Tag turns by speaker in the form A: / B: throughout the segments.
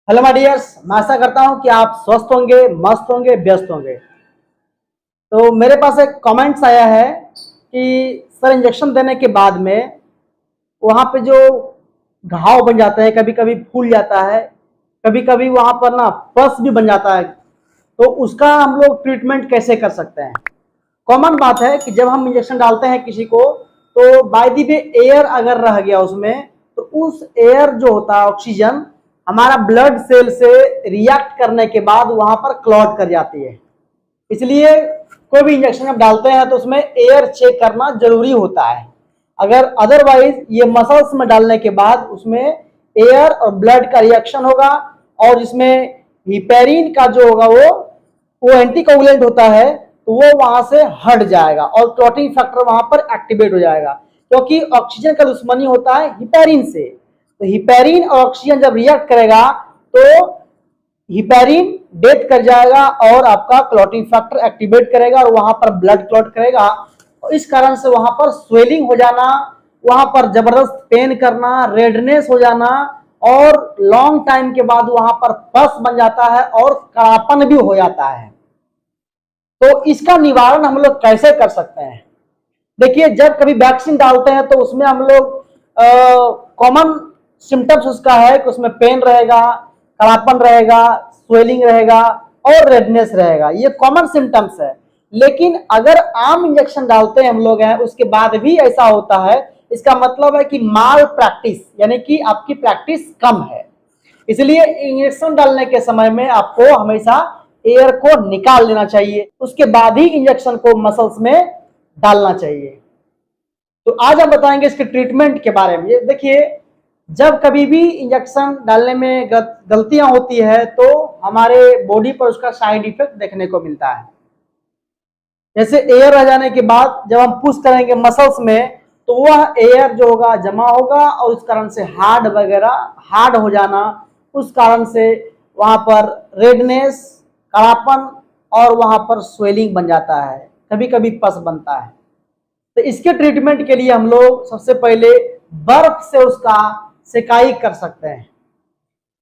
A: Hello my dears, मैं आशा करता हूं कि आप स्वस्थ होंगे, मस्त होंगे, व्यस्त होंगे। तो मेरे पास एक कमेंट्स आया है कि सर इंजेक्शन देने के बाद में वहाँ पे जो घाव बन जाते हैं, कभी कभी फूल जाता है, कभी कभी वहाँ पर ना पस भी बन जाता है। तो उसका हम लोग ट्रीटमेंट कैसे कर सकते हैं? कॉमन बात है कि जब हम इंजेक्शन डालते हैं किसी को, तो बाय द वे एयर अगर रह गया उसमें, तो उस एयर जो होता है ऑक्सीजन हमारा ब्लड सेल से रिएक्ट करने के बाद वहां पर क्लॉट कर जाती है। इसलिए कोई भी इंजेक्शन आप डालते हैं तो उसमें एयर चेक करना जरूरी होता है। अगर अदरवाइज ये मसल्स में डालने के बाद उसमें एयर और ब्लड का रिएक्शन होगा, और इसमें हिपेरिन का जो होगा वो एंटीकोगुलेंट होता है, तो वो वहां से हट जाएगा और क्लॉटिंग फैक्टर वहां पर एक्टिवेट हो जाएगा, क्योंकि ऑक्सीजन का दुश्मनी होता है हिपेरिन से। तो हिपेरिन और ऑक्सीजन जब रिएक्ट करेगा तो हिपेरिन डेथ कर जाएगा और आपका क्लॉटिंग फैक्टर एक्टिवेट करेगा और वहां पर ब्लड क्लॉट करेगा। और इस कारण से वहां पर स्वेलिंग हो जाना, वहां पर जबरदस्त पेन करना, रेडनेस हो जाना, और लॉन्ग टाइम के बाद वहां पर पस बन जाता है और कड़ापन भी हो जाता है। तो इसका निवारण हम लोग कैसे कर सकते हैं? देखिए, जब कभी वैक्सीन डालते हैं तो उसमें हम लोग कॉमन सिम्टम्स उसका है कि उसमें पेन रहेगा, कड़ापन रहेगा, स्वेलिंग रहेगा और रेडनेस रहेगा। ये कॉमन सिम्टम्स है। लेकिन अगर आम इंजेक्शन डालते हैं हम लोग हैं उसके बाद भी ऐसा होता है, इसका मतलब है कि माल प्रैक्टिस, यानी कि आपकी प्रैक्टिस कम है। इसलिए इंजेक्शन डालने के समय में आपको हमेशा एयर को निकाल लेना चाहिए, उसके बाद ही इंजेक्शन को मसल्स में डालना चाहिए। तो आज हम बताएंगे इसके ट्रीटमेंट के बारे में। ये देखिए, जब कभी भी इंजेक्शन डालने में गलतियां होती है तो हमारे बॉडी पर उसका साइड इफेक्ट देखने को मिलता है। जैसे एयर रह जाने के बाद जब हम पुश करेंगे मसल्स में, तो वह एयर जो होगा जमा होगा और उस कारण से हार्ड वगैरह हार्ड हो जाना, उस कारण से वहां पर रेडनेस, कड़ापन और वहां पर स्वेलिंग बन जाता है, कभी कभी पस बनता है। तो इसके ट्रीटमेंट के लिए हम लोग सबसे पहले बर्फ से उसका सेकाई कर सकते हैं।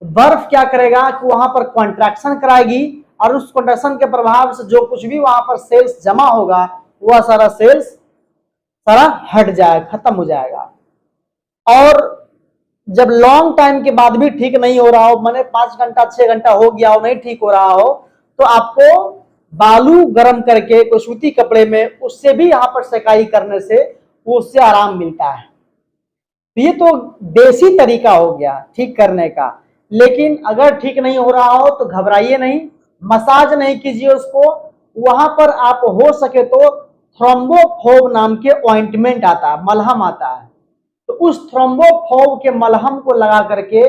A: बर्फ क्या करेगा कि वहां पर कॉन्ट्रैक्शन कराएगी और उस कॉन्ट्रैक्शन के प्रभाव से जो कुछ भी वहां पर सेल्स जमा होगा वह सारा सेल्स सारा हट जाएगा, खत्म हो जाएगा। और जब लॉन्ग टाइम के बाद भी ठीक नहीं हो रहा हो, माने 5 घंटा 6 घंटा हो गया हो, नहीं ठीक हो रहा हो, तो आपको बालू गर्म करके कोई सूती कपड़े में उससे भी यहाँ पर सेकाई करने से वो उससे आराम मिलता है। ये तो देसी तरीका हो गया ठीक करने का। लेकिन अगर ठीक नहीं हो रहा हो तो घबराइए नहीं, मसाज नहीं कीजिए उसको। वहां पर आप हो सके तो थ्रोम्बोफोब नाम के ऑइंटमेंट आता है, मलहम आता है, तो उस थ्रोम्बोफोब के मलहम को लगा करके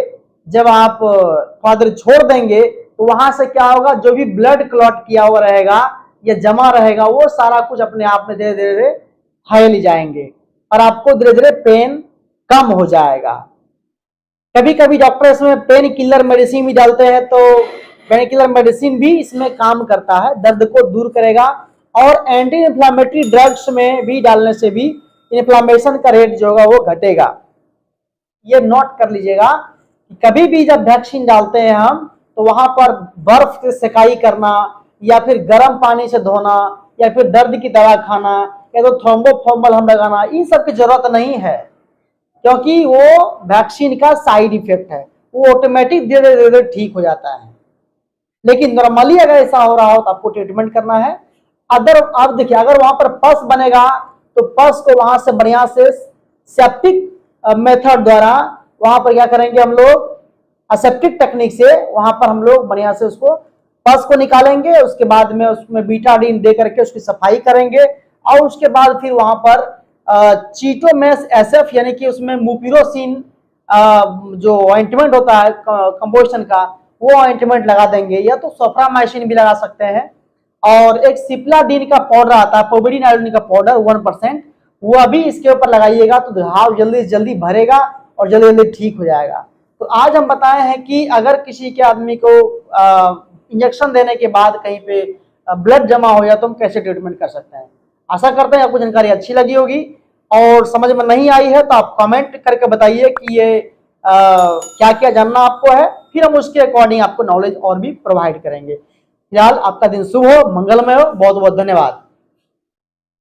A: जब आप थोड़ा देर छोड़ देंगे तो वहां से क्या होगा, जो भी ब्लड क्लॉट किया हुआ रहेगा या जमा रहेगा वो सारा कुछ अपने आप में धीरे धीरे फैल जाएंगे और आपको धीरे धीरे पेन कम हो जाएगा। कभी कभी डॉक्टर इसमें पेन किलर मेडिसिन भी डालते हैं, तो पेन किलर मेडिसिन भी इसमें काम करता है, दर्द को दूर करेगा। और एंटी इंफ्लामेटरी ड्रग्स में भी डालने से भी इन्फ्लामेशन का रेट जो होगा वो घटेगा। ये नोट कर लीजिएगा कि कभी भी जब वैक्सीन डालते हैं हम, तो वहां पर बर्फ से सेकाई करना या फिर गर्म पानी से धोना या फिर दर्द की दवा खाना या तो थ्रोम्बोफोम मलहम लगाना, इन सब की जरूरत नहीं है, क्योंकि वो वैक्सीन का साइड इफेक्ट है, वो ऑटोमेटिक धीरे धीरे ठीक हो जाता है। लेकिन नॉर्मली अगर ऐसा हो रहा हो तो आपको ट्रीटमेंट करना है। अदर अब देखिए, अगर वहां पर पस बनेगा तो पस को वहां से बढ़िया से सेप्टिक मेथड द्वारा वहां पर क्या करेंगे हम लोग, असेप्टिक टेक्निक से वहां पर हम लोग बढ़िया से उसको पस को निकालेंगे। उसके बाद में उसमें बीटाडीन दे करके उसकी सफाई करेंगे और उसके बाद फिर वहां पर चीटोमेस एसएफ यानी कि उसमें मुपिरोसिन जो ऑइंटमेंट होता है कंपोजिशन का, वो ऑइंटमेंट लगा देंगे, या तो सोफ्रामाइसिन भी लगा सकते हैं। और एक सिप्लाडीन का पाउडर आता है, पोविडीन आयोडीन का पाउडर 1%, वो अभी इसके ऊपर लगाइएगा तो घाव जल्दी से जल्दी भरेगा और जल्दी जल्दी ठीक हो जाएगा। तो आज हम बताए हैं कि अगर किसी के आदमी को इंजेक्शन देने के बाद कहीं पे ब्लड जमा हो जाए तो हम कैसे ट्रीटमेंट कर सकते हैं। आशा करते हैं आपको जानकारी अच्छी लगी होगी, और समझ में नहीं आई है तो आप कमेंट करके बताइए कि ये क्या क्या जानना आपको है, फिर हम उसके अकॉर्डिंग आपको नॉलेज और भी प्रोवाइड करेंगे। फिलहाल आपका दिन शुभ हो, मंगलमय हो। बहुत बहुत धन्यवाद।